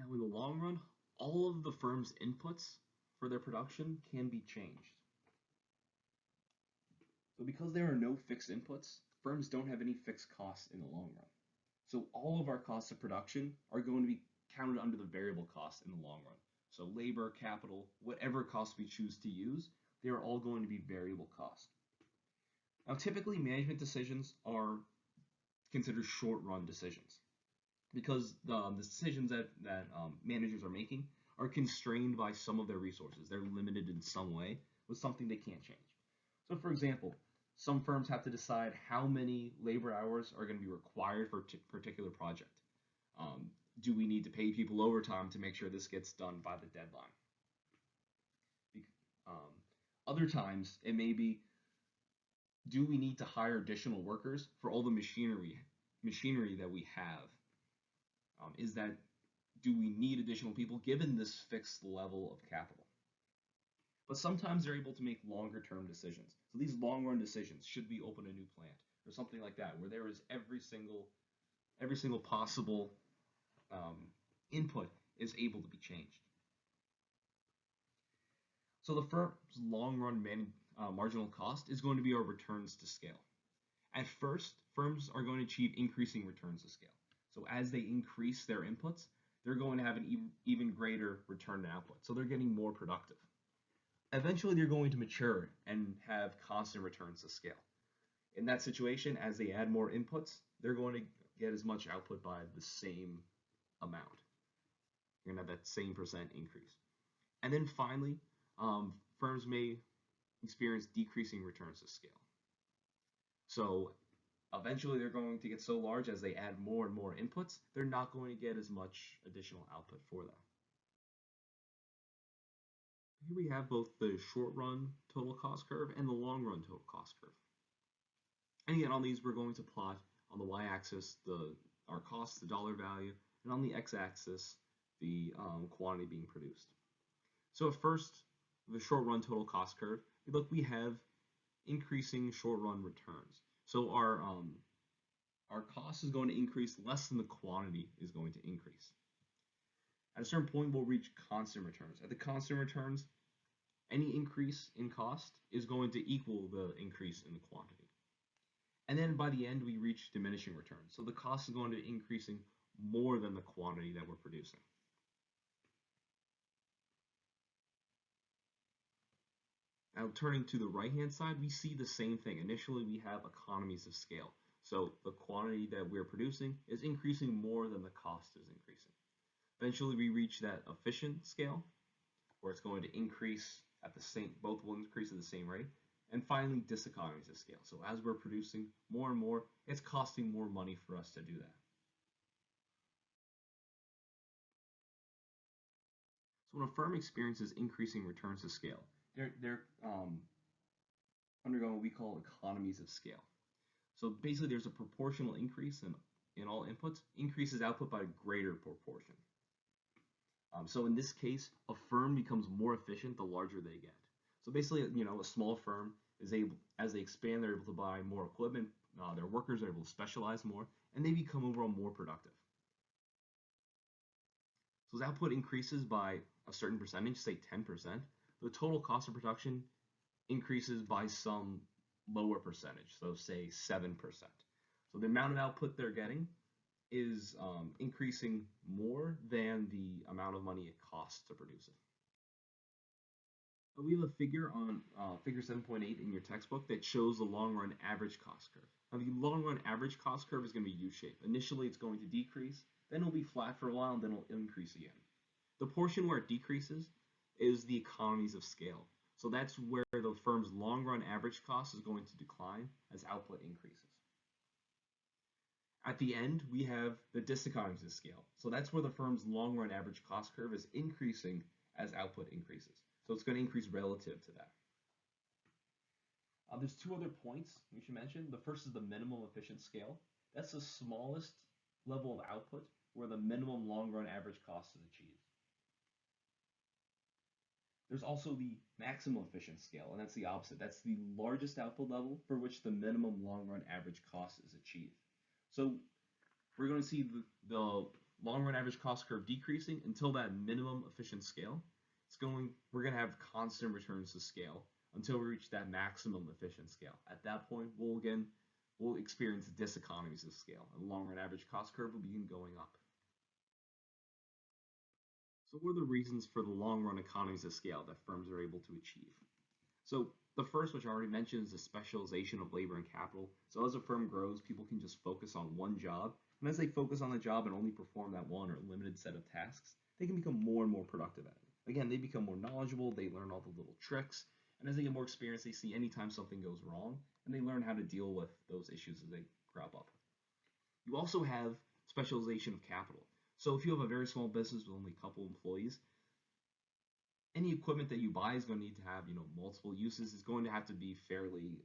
Now, in the long run, all of the firm's inputs for their production can be changed. So because there are no fixed inputs, firms don't have any fixed costs in the long run. So all of our costs of production are going to be counted under the variable cost in the long run. So labor, capital, whatever cost we choose to use, they are all going to be variable cost. Now, typically, management decisions are considered short-run decisions because the decisions that managers are making are constrained by some of their resources. They're limited in some way with something they can't change. So, for example, some firms have to decide how many labor hours are going to be required for a particular project. Do we need to pay people overtime to make sure this gets done by the deadline? Um, Other times, it may be, do we need to hire additional workers for all the machinery that we have? Is that do we need additional people given this fixed level of capital? But sometimes they're able to make longer term decisions. So these long run decisions, should we open a new plant or something like that, where there is every single possible um, input is able to be changed. So the firm's long run marginal cost is going to be our returns to scale. At first, firms are going to achieve increasing returns to scale. So as they increase their inputs, they're going to have an even greater return to output. So they're getting more productive. Eventually, they're going to mature and have constant returns to scale. In that situation, as they add more inputs, they're going to get as much output by the same amount. You're going to have that same percent increase. And then finally, firms may experience decreasing returns to scale. So eventually they're going to get so large as they add more and more inputs, they're not going to get as much additional output for that. Here we have both the short run total cost curve and the long run total cost curve. And again, on these, we're going to plot on the y-axis our cost, the dollar value, and on the x-axis, the quantity being produced. So at first, the short run total cost curve, look, we have increasing short run returns. So our cost is going to increase less than the quantity is going to increase. At a certain point, we'll reach constant returns. At the constant returns, any increase in cost is going to equal the increase in the quantity. And then by the end, we reach diminishing returns. So the cost is going to be increasing more than the quantity that we're producing. Now turning to the right-hand side, we see the same thing. Initially, we have economies of scale. So the quantity that we're producing is increasing more than the cost is increasing. Eventually, we reach that efficient scale, where it's going to increase at the same, both will increase at the same rate. And finally, diseconomies of scale. So as we're producing more and more, it's costing more money for us to do that. So when a firm experiences increasing returns to scale, they're undergoing what we call economies of scale. So basically, there's a proportional increase in all inputs, increases output by a greater proportion. So in this case, a firm becomes more efficient the larger they get. So basically, a small firm is able, as they expand, they're able to buy more equipment, their workers are able to specialize more, and they become overall more productive. So as output increases by a certain percentage, say 10%, the total cost of production increases by some lower percentage, so say 7%. So the amount of output they're getting is increasing more than the amount of money it costs to produce it. We have a figure on figure 7.8 in your textbook that shows the long run average cost curve. Now the long run average cost curve is going to be U-shaped. Initially it's going to decrease, then it'll be flat for a while, and then it'll increase again. The portion where it decreases is the economies of scale. So that's where the firm's long run average cost is going to decline as output increases. At the end, we have the diseconomies of scale. So that's where the firm's long run average cost curve is increasing as output increases. So it's going to increase relative to that. There's two other points we should mention. The first is the minimum efficient scale. That's the smallest level of output where the minimum long run average cost is achieved. There's also the maximum efficient scale, and that's the opposite. That's the largest output level for which the minimum long run average cost is achieved. So we're going to see the long run average cost curve decreasing until that minimum efficient scale. We're going to have constant returns to scale until we reach that maximum efficient scale. At that point, we'll experience diseconomies of scale, and the long run average cost curve will begin going up. So what are the reasons for the long run economies of scale that firms are able to achieve? So the first, which I already mentioned, is the specialization of labor and capital. So as a firm grows, people can just focus on one job. And as they focus on the job and only perform that one or limited set of tasks, they can become more and more productive at it. Again, they become more knowledgeable, they learn all the little tricks, and as they get more experience, they see anytime something goes wrong, and they learn how to deal with those issues as they crop up. You also have specialization of capital. So if you have a very small business with only a couple employees, any equipment that you buy is going to need to have, multiple uses. It's going to have to be fairly,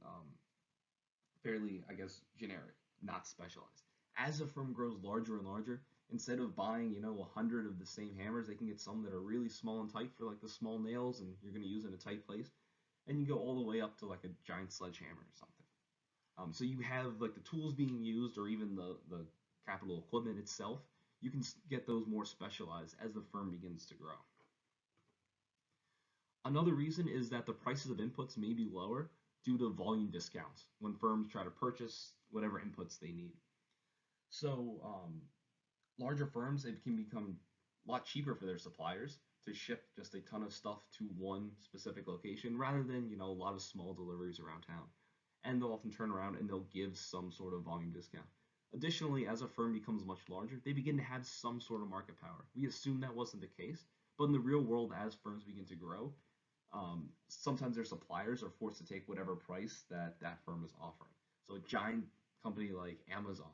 I guess, generic, not specialized. As the firm grows larger and larger, instead of buying, 100 of the same hammers, they can get some that are really small and tight for like the small nails, and you're going to use in a tight place, and you go all the way up to like a giant sledgehammer or something. So you have like the tools being used, or even the capital equipment itself. You can get those more specialized as the firm begins to grow. Another reason is that the prices of inputs may be lower due to volume discounts when firms try to purchase whatever inputs they need. So larger firms, it can become a lot cheaper for their suppliers to ship just a ton of stuff to one specific location rather than, a lot of small deliveries around town. And they'll often turn around and they'll give some sort of volume discount. Additionally, as a firm becomes much larger, they begin to have some sort of market power. We assume that wasn't the case, but in the real world, as firms begin to grow, sometimes their suppliers are forced to take whatever price that firm is offering. So a giant company like Amazon,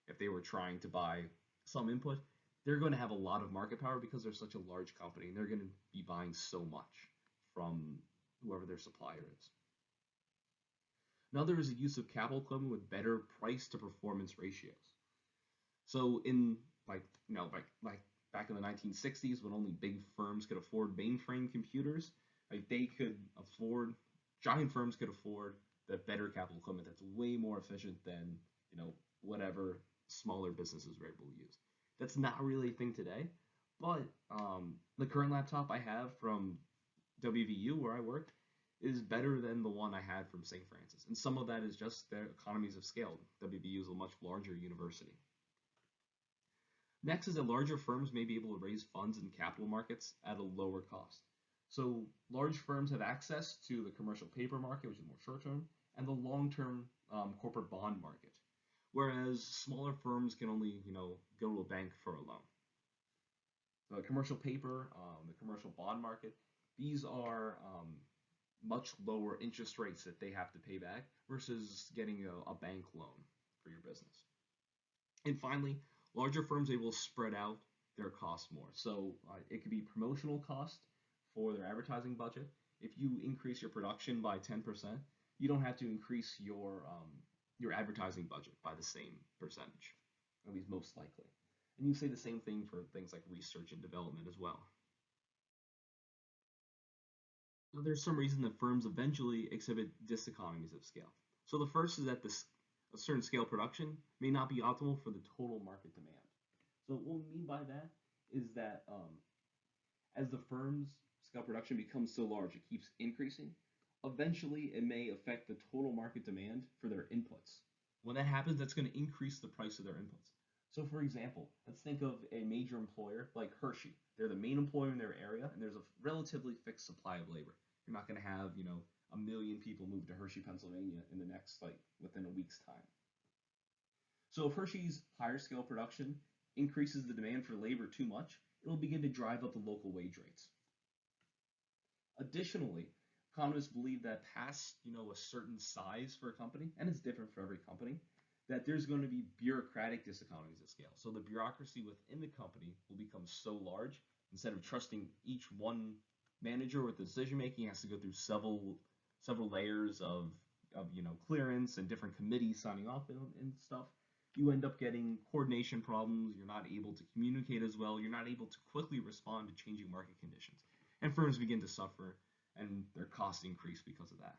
if they were trying to buy some input, they're going to have a lot of market power because they're such a large company, and they're going to be buying so much from whoever their supplier is. Another is the use of capital equipment with better price to performance ratios. So in like back in the 1960s, when only big firms could afford mainframe computers, giant firms could afford the better capital equipment that's way more efficient than whatever smaller businesses were able to use. That's not really a thing today, but the current laptop I have from WVU, where I work, is better than the one I had from St. Francis. And some of that is just their economies of scale. WVU is a much larger university. Next is that larger firms may be able to raise funds in capital markets at a lower cost. So large firms have access to the commercial paper market, which is more short-term, and the long-term corporate bond market, whereas smaller firms can only, go to a bank for a loan. The commercial paper, the commercial bond market, these are much lower interest rates that they have to pay back versus getting a bank loan for your business. And finally, larger firms are able to spread out their costs more. So it could be promotional cost for their advertising budget. If you increase your production by 10%, you don't have to increase your advertising budget by the same percentage, at least most likely. And you say the same thing for things like research and development as well. Now, there's some reason that firms eventually exhibit diseconomies of scale. So the first is that a certain scale production may not be optimal for the total market demand. So what we mean by that is that as the firm's scale production becomes so large, it keeps increasing, eventually it may affect the total market demand for their inputs. When that happens, that's going to increase the price of their inputs. So for example, let's think of a major employer like Hershey. They're the main employer in their area, and there's a relatively fixed supply of labor. You're not going to have, a million people move to Hershey, Pennsylvania in the next, within a week's time. So if Hershey's higher scale production increases the demand for labor too much, it'll begin to drive up the local wage rates. Additionally, economists believe that past, a certain size for a company, and it's different for every company, that there's going to be bureaucratic diseconomies of scale. So the bureaucracy within the company will become so large, instead of trusting each one manager with the decision making, has to go through several layers of clearance and different committees signing off and stuff. You end up getting coordination problems. You're not able to communicate as well. You're not able to quickly respond to changing market conditions. And firms begin to suffer, and their costs increase because of that.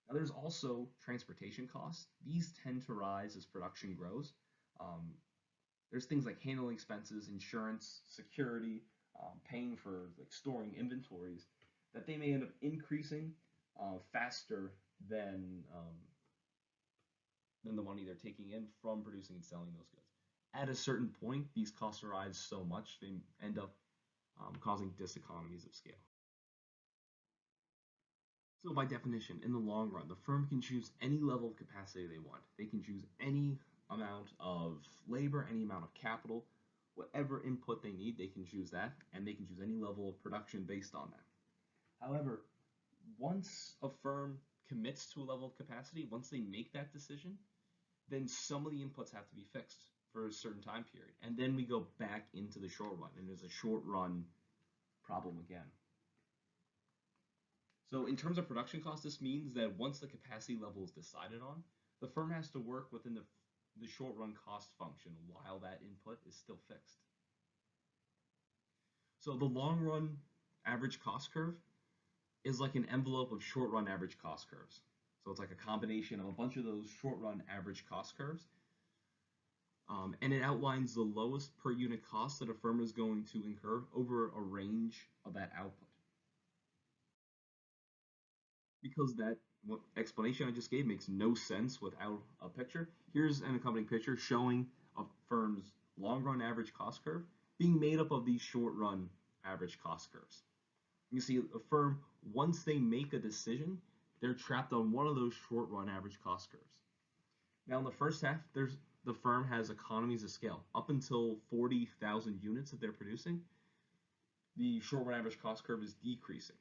Now, there's also transportation costs. These tend to rise as production grows. There's things like handling expenses, insurance, security, paying for like storing inventories that they may end up increasing faster than um, than the money they're taking in from producing and selling those goods. At a certain point, these costs rise so much they end up causing diseconomies of scale. So by definition, in the long run, the firm can choose any level of capacity they want. They can choose any amount of labor, any amount of capital, whatever input they need, they can choose that, and they can choose any level of production based on that. However, once a firm commits to a level of capacity, once they make that decision, then some of the inputs have to be fixed for a certain time period. And then we go back into the short run, and there's a short run problem again. So in terms of production cost, this means that once the capacity level is decided on, the firm has to work within the short run cost function while that input is still fixed. So the long run average cost curve is like an envelope of short run average cost curves. So it's like a combination of a bunch of those short run average cost curves. And it outlines the lowest per unit cost that a firm is going to incur over a range of that output. Because that explanation I just gave makes no sense without a picture, here's an accompanying picture showing a firm's long run average cost curve being made up of these short run average cost curves. You see a firm, once they make a decision, they're trapped on one of those short run average cost curves. Now in the first half, the firm has economies of scale. Up until 40,000 units that they're producing, the short run average cost curve is decreasing.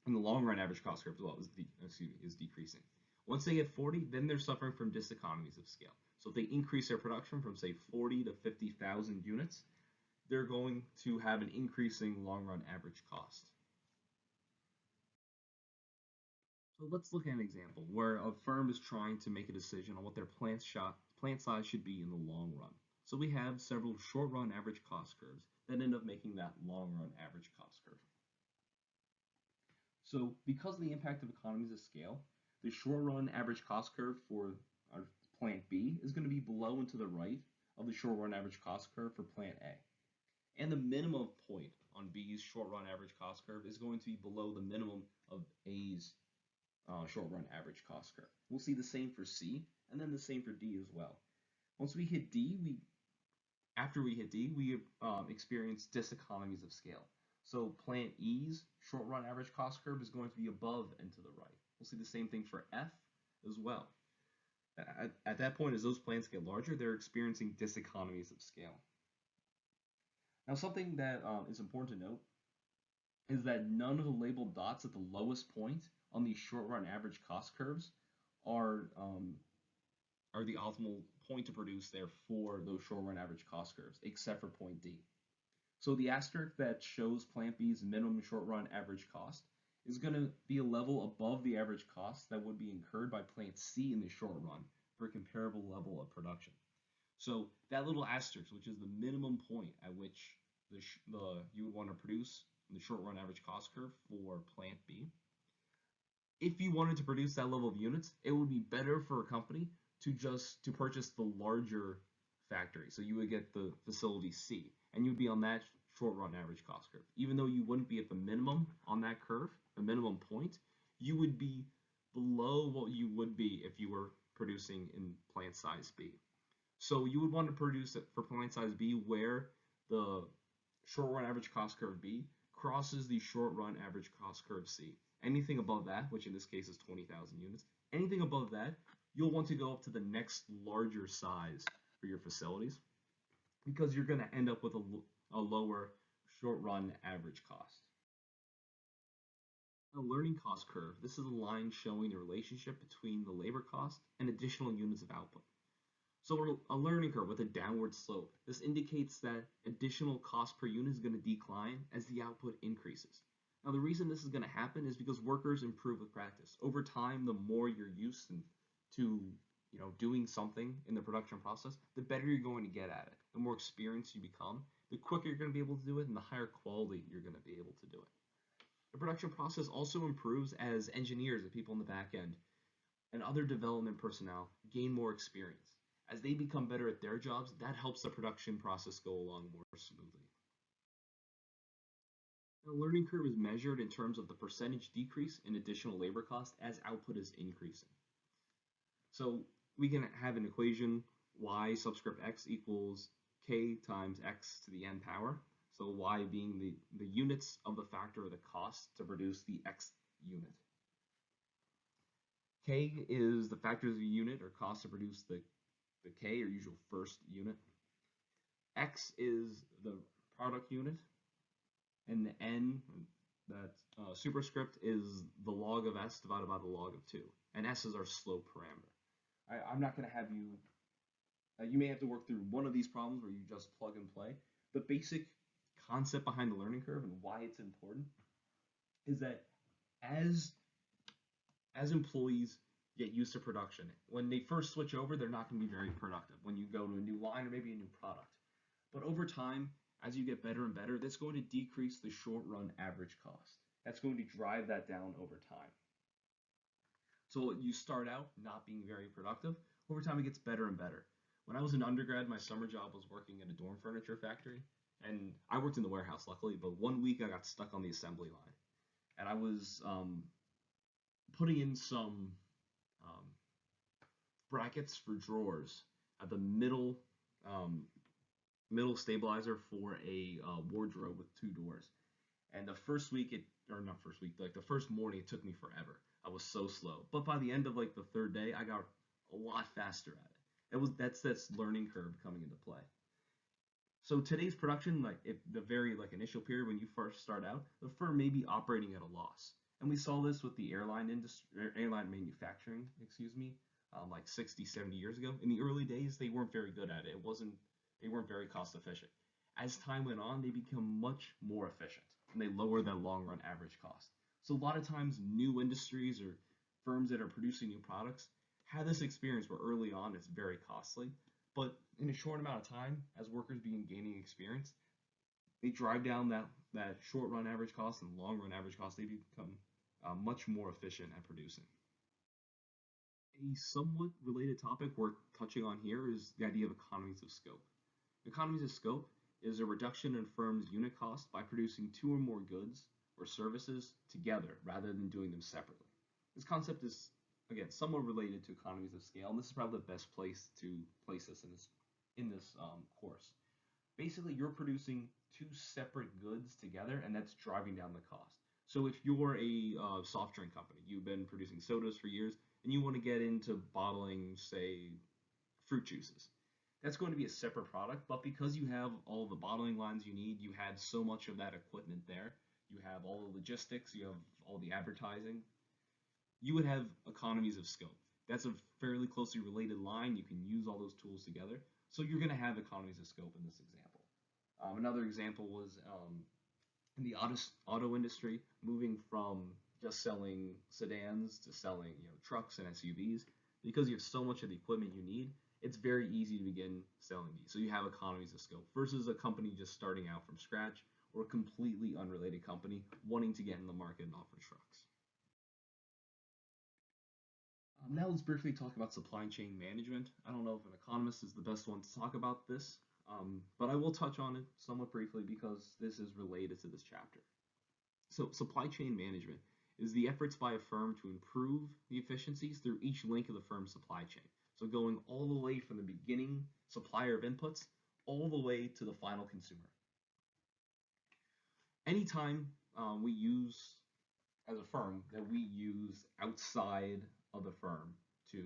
And the long run average cost curve as well is decreasing. Once they get 40, then they're suffering from diseconomies of scale. So if they increase their production from say 40 to 50,000 units, they're going to have an increasing long run average cost. So let's look at an example where a firm is trying to make a decision on what their plant size should be in the long run. So we have several short run average cost curves that end up making that long run average cost curve. So because of the impact of economies of scale, the short run average cost curve for our plant B is going to be below and to the right of the short run average cost curve for plant A. And the minimum point on B's short run average cost curve is going to be below the minimum of A's short run average cost curve. We'll see the same for C, and then the same for D as well. Once we hit D, after we hit D, we experience diseconomies of scale. So plant E's short run average cost curve is going to be above and to the right. We'll see the same thing for F as well. At that point, as those plants get larger, they're experiencing diseconomies of scale. Now, something that is important to note is that none of the labeled dots at the lowest point on these short run average cost curves are the optimal point to produce there for those short run average cost curves, except for point D. So the asterisk that shows plant B's minimum short run average cost is going to be a level above the average cost that would be incurred by plant C in the short run for a comparable level of production. So that little asterisk, which is the minimum point at which you would want to produce the short run average cost curve for plant B, if you wanted to produce that level of units, it would be better for a company to purchase the larger factory. So you would get the facility C, and you'd be on that short run average cost curve. Even though you wouldn't be at the minimum on that curve, the minimum point, you would be below what you would be if you were producing in plant size B. So you would want to produce it for plant size B where the short run average cost curve B crosses the short run average cost curve C. Anything above that, which in this case is 20,000 units, anything above that, you'll want to go up to the next larger size for your facilities because you're going to end up with a lower short run average cost. A learning cost curve, this is a line showing the relationship between the labor cost and additional units of output. So a learning curve with a downward slope, this indicates that additional cost per unit is going to decline as the output increases. Now the reason this is going to happen is because workers improve with practice. Over time, the more you're used to doing something in the production process, the better you're going to get at it. The more experienced you become, the quicker you're going to be able to do it and the higher quality you're going to be able to do it. The production process also improves as engineers, the people in the back end, and other development personnel gain more experience. As they become better at their jobs, that helps the production process go along more smoothly. The learning curve is measured in terms of the percentage decrease in additional labor cost as output is increasing. So we can have an equation y subscript x equals k times x to the n power. So y being the units of the factor of the cost to produce the x unit. K is the factors of the unit or cost to produce the k or usual first unit. X is the product unit, and the n, that superscript, is the log of s divided by the log of 2. And s is our slope parameter. I'm not going to have you, you may have to work through one of these problems where you just plug and play. The basic concept behind the learning curve and why it's important is that as employees get used to production, when they first switch over, they're not going to be very productive when you go to a new line or maybe a new product. But over time, as you get better and better, that's going to decrease the short run average cost. That's going to drive that down over time. So you start out not being very productive. Over time, it gets better and better. When I was an undergrad, my summer job was working at a dorm furniture factory. And I worked in the warehouse, luckily, but one week I got stuck on the assembly line. And I was putting in some brackets for drawers at the middle stabilizer for a wardrobe with 2 doors. And the first week, like the first morning, it took me forever. I was so slow. But by the end of like the 3rd day, I got a lot faster at it. That's learning curve coming into play. So today's production, like if the very initial period when you first start out, the firm may be operating at a loss. And we saw this with the airline manufacturing, like 60, 70 years ago. In the early days, they weren't very good at it. They weren't very cost efficient. As time went on, they become much more efficient and they lower that long run average cost. So a lot of times new industries or firms that are producing new products have this experience where early on it's very costly, but in a short amount of time, as workers begin gaining experience, they drive down that short run average cost and long run average cost. They become much more efficient at producing. A somewhat related topic we're touching on here is the idea of economies of scope. Economies of scope is a reduction in a firm's unit cost by producing 2 or more goods or services together rather than doing them separately. This concept is, again, somewhat related to economies of scale, and this is probably the best place to place this in this course. Basically, you're producing 2 separate goods together, and that's driving down the cost. So if you're a soft drink company, you've been producing sodas for years, and you want to get into bottling, say, fruit juices. That's going to be a separate product, but because you have all the bottling lines you need, you have so much of that equipment there, you have all the logistics, you have all the advertising, you would have economies of scope. That's a fairly closely related line. You can use all those tools together. So you're going to have economies of scope in this example. Another example was in the auto industry, moving from just selling sedans to selling trucks and SUVs. Because you have so much of the equipment you need, it's very easy to begin selling these. So you have economies of scope versus a company just starting out from scratch or a completely unrelated company wanting to get in the market and offer trucks. Now let's briefly talk about supply chain management. I don't know if an economist is the best one to talk about this, but I will touch on it somewhat briefly because this is related to this chapter. So supply chain management is the efforts by a firm to improve the efficiencies through each link of the firm's supply chain. So going all the way from the beginning supplier of inputs all the way to the final consumer. Anytime we use, as a firm, that we use outside of the firm to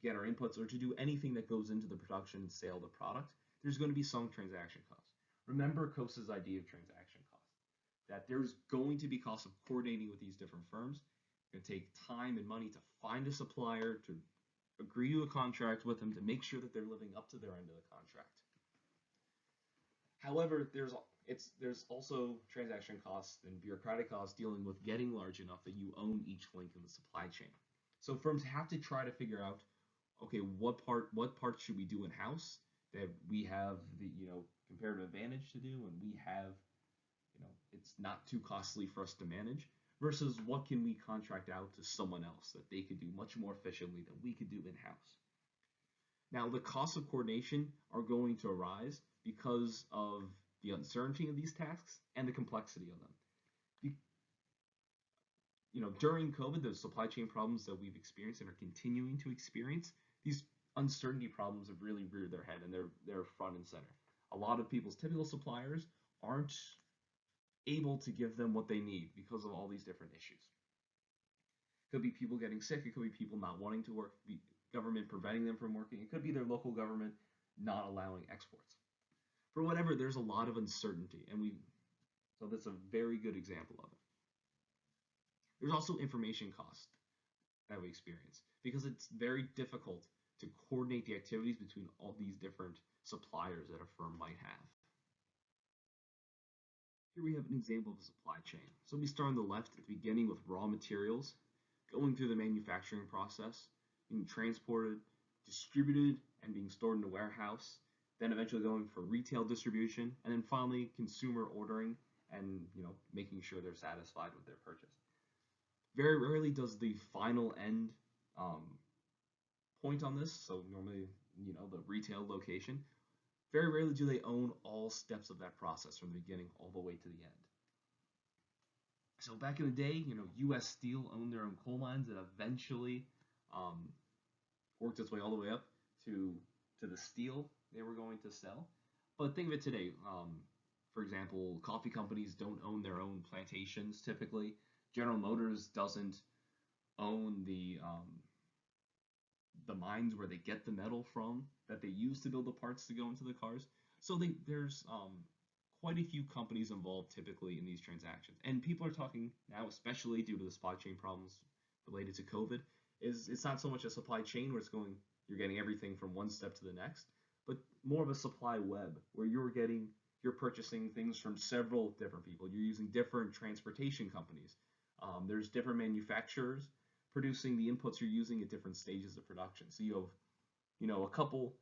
get our inputs or to do anything that goes into the production and sale of the product, there's going to be some transaction costs. Remember Kosa's idea of transaction costs, that there's going to be costs of coordinating with these different firms. It's going to take time and money to find a supplier, to agree to a contract with them, to make sure that they're living up to their end of the contract. However, there's also transaction costs and bureaucratic costs dealing with getting large enough that you own each link in the supply chain. So firms have to try to figure out, okay, what parts should we do in-house that we have the comparative advantage to do, and we have it's not too costly for us to manage, versus what can we contract out to someone else that they could do much more efficiently than we could do in-house. Now, the costs of coordination are going to arise because of the uncertainty of these tasks and the complexity of them. During COVID, the supply chain problems that we've experienced and are continuing to experience, these uncertainty problems have really reared their head and they're front and center. A lot of people's typical suppliers aren't able to give them what they need because of all these different issues. It could be people getting sick, it could be people not wanting to work, the government preventing them from working, it could be their local government not allowing exports. For whatever, there's a lot of uncertainty, so that's a very good example of it. There's also information cost that we experience because it's very difficult to coordinate the activities between all these different suppliers that a firm might have. Here we have an example of a supply chain. So we start on the left at the beginning with raw materials, going through the manufacturing process, being transported, distributed, and being stored in a warehouse, then eventually going for retail distribution, and then finally consumer ordering and making sure they're satisfied with their purchase. Very rarely does the final end point on this, so normally the retail location, very rarely do they own all steps of that process from the beginning all the way to the end. So back in the day, U.S. Steel owned their own coal mines that eventually worked its way all the way up to the steel they were going to sell. But think of it today. For example, coffee companies don't own their own plantations typically. General Motors doesn't own the mines where they get the metal from that they use to build the parts to go into the cars. So there's quite a few companies involved typically in these transactions. And people are talking now, especially due to the supply chain problems related to COVID, it's not so much a supply chain where you're getting everything from one step to the next, but more of a supply web where you're purchasing things from several different people. You're using different transportation companies. There's different manufacturers producing the inputs you're using at different stages of production. So you have, a couple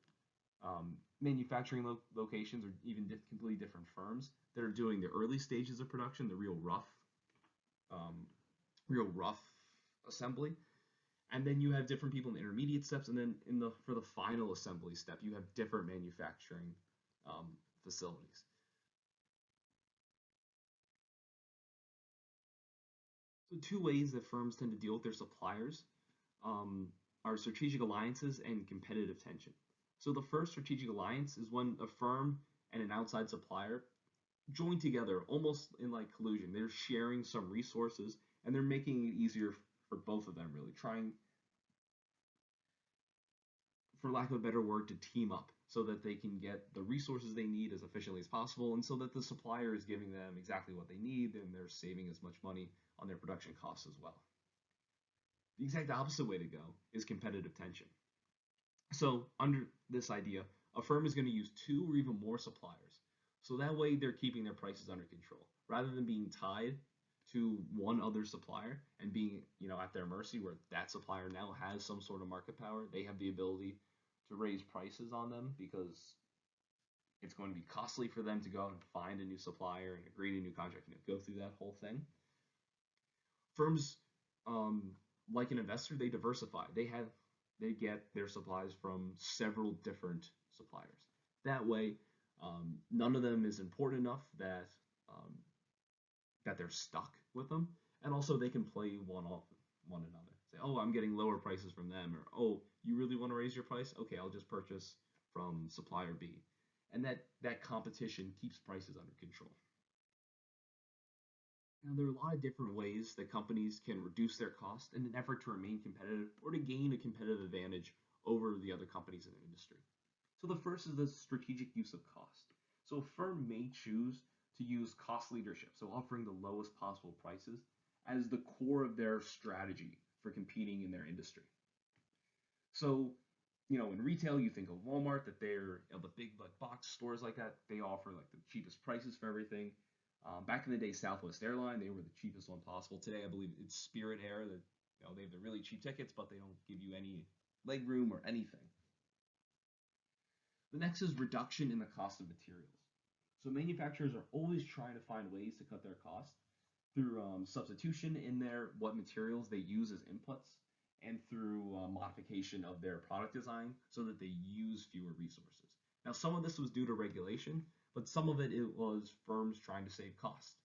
manufacturing locations or even completely different firms that are doing the early stages of production, the real rough assembly. And then you have different people in the intermediate steps, and then for the final assembly step, you have different manufacturing facilities. So two ways that firms tend to deal with their suppliers are strategic alliances and competitive tension. So the first strategic alliance is when a firm and an outside supplier join together almost in like collusion. They're sharing some resources and they're making it easier for both of them, really trying, for lack of a better word, to team up so that they can get the resources they need as efficiently as possible and so that the supplier is giving them exactly what they need and they're saving as much money on their production costs as well. The exact opposite way to go is competitive tension. So under this idea, a firm is going to use two or even more suppliers. So that way they're keeping their prices under control rather than being tied to one other supplier and being, at their mercy where that supplier now has some sort of market power. They have the ability to raise prices on them because it's going to be costly for them to go out and find a new supplier and agree to a new contract and go through that whole thing. Firms, like an investor, they diversify. They get their supplies from several different suppliers. That way, none of them is important enough that they're stuck with them, and also they can play one off one another. Say, oh, I'm getting lower prices from them, or oh, you really want to raise your price? Okay, I'll just purchase from supplier B, and that competition keeps prices under control. Now, there are a lot of different ways that companies can reduce their cost in an effort to remain competitive or to gain a competitive advantage over the other companies in the industry. So the first is the strategic use of cost. So a firm may choose to use cost leadership, so offering the lowest possible prices, as the core of their strategy for competing in their industry. So, in retail, you think of Walmart, that they're the big box stores like that. They offer like the cheapest prices for everything. Back in the day, Southwest Airline, they were the cheapest one possible. Today, I believe it's Spirit Air that they have the really cheap tickets, but they don't give you any leg room or anything. The next is reduction in the cost of materials. So manufacturers are always trying to find ways to cut their costs through substitution in what materials they use as inputs and through modification of their product design so that they use fewer resources. Now, some of this was due to regulation, but some of it was firms trying to save cost.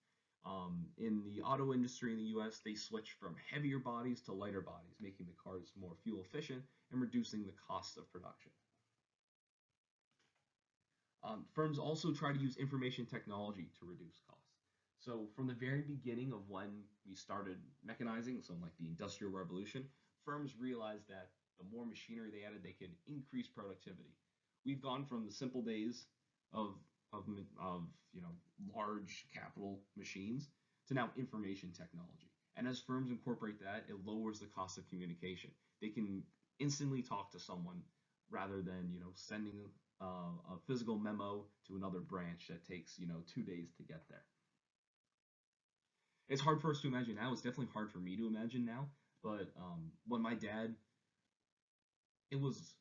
In the auto industry in the US, they switched from heavier bodies to lighter bodies, making the cars more fuel efficient and reducing the cost of production. Firms also try to use information technology to reduce costs. So from the very beginning of when we started mechanizing, so like the Industrial Revolution, firms realized that the more machinery they added, they could increase productivity. We've gone from the simple days of of large capital machines to now information technology. And as firms incorporate that, it lowers the cost of communication. They can instantly talk to someone rather than sending a physical memo to another branch that takes 2 days to get there. It's hard for us to imagine now. It's definitely hard for me to imagine now. But when my dad, it was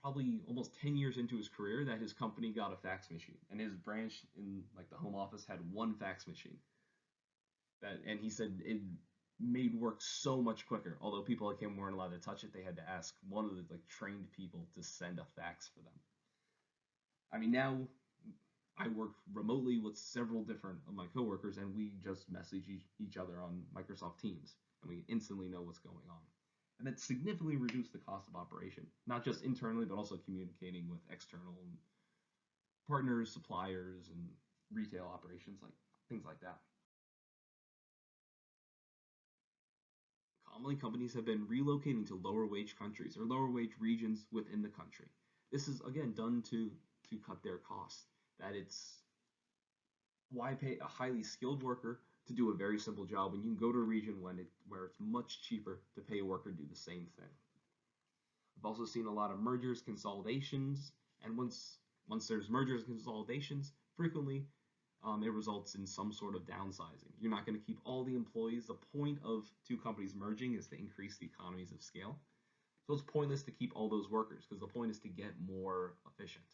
probably almost 10 years into his career that his company got a fax machine, and his branch in like the home office had one fax machine. And he said it made work so much quicker. Although people like him weren't allowed to touch it, they had to ask one of the trained people to send a fax for them. I mean, now I work remotely with several different of my coworkers, and we just message each other on Microsoft Teams, and we instantly know what's going on. And that significantly reduced the cost of operation, not just internally, but also communicating with external partners, suppliers, and retail operations, like things like that. Commonly, companies have been relocating to lower wage countries or lower wage regions within the country. This is again done to cut their costs. That it's why pay a highly skilled worker to do a very simple job when you can go to a region where it's much cheaper to pay a worker to do the same thing. We've also seen a lot of mergers, consolidations, and once there's mergers and consolidations, frequently it results in some sort of downsizing. You're not going to keep all the employees. The point of two companies merging is to increase the economies of scale. So it's pointless to keep all those workers because the point is to get more efficient.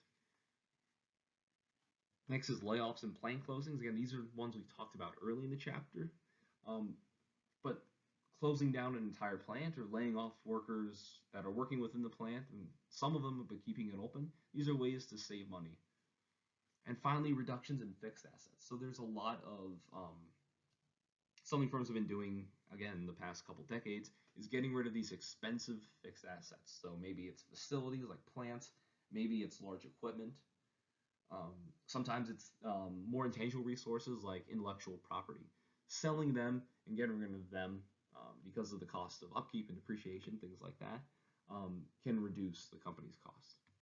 Next is layoffs and plant closings. Again, these are ones we talked about early in the chapter. But closing down an entire plant or laying off workers that are working within the plant, and some of them have been keeping it open, these are ways to save money. And finally, reductions in fixed assets. So there's a lot of something firms have been doing, again, in the past couple decades, is getting rid of these expensive fixed assets. So maybe it's facilities like plants, maybe it's large equipment. Sometimes it's more intangible resources like intellectual property. Selling them and getting rid of them because of the cost of upkeep and depreciation, things like that, can reduce the company's costs.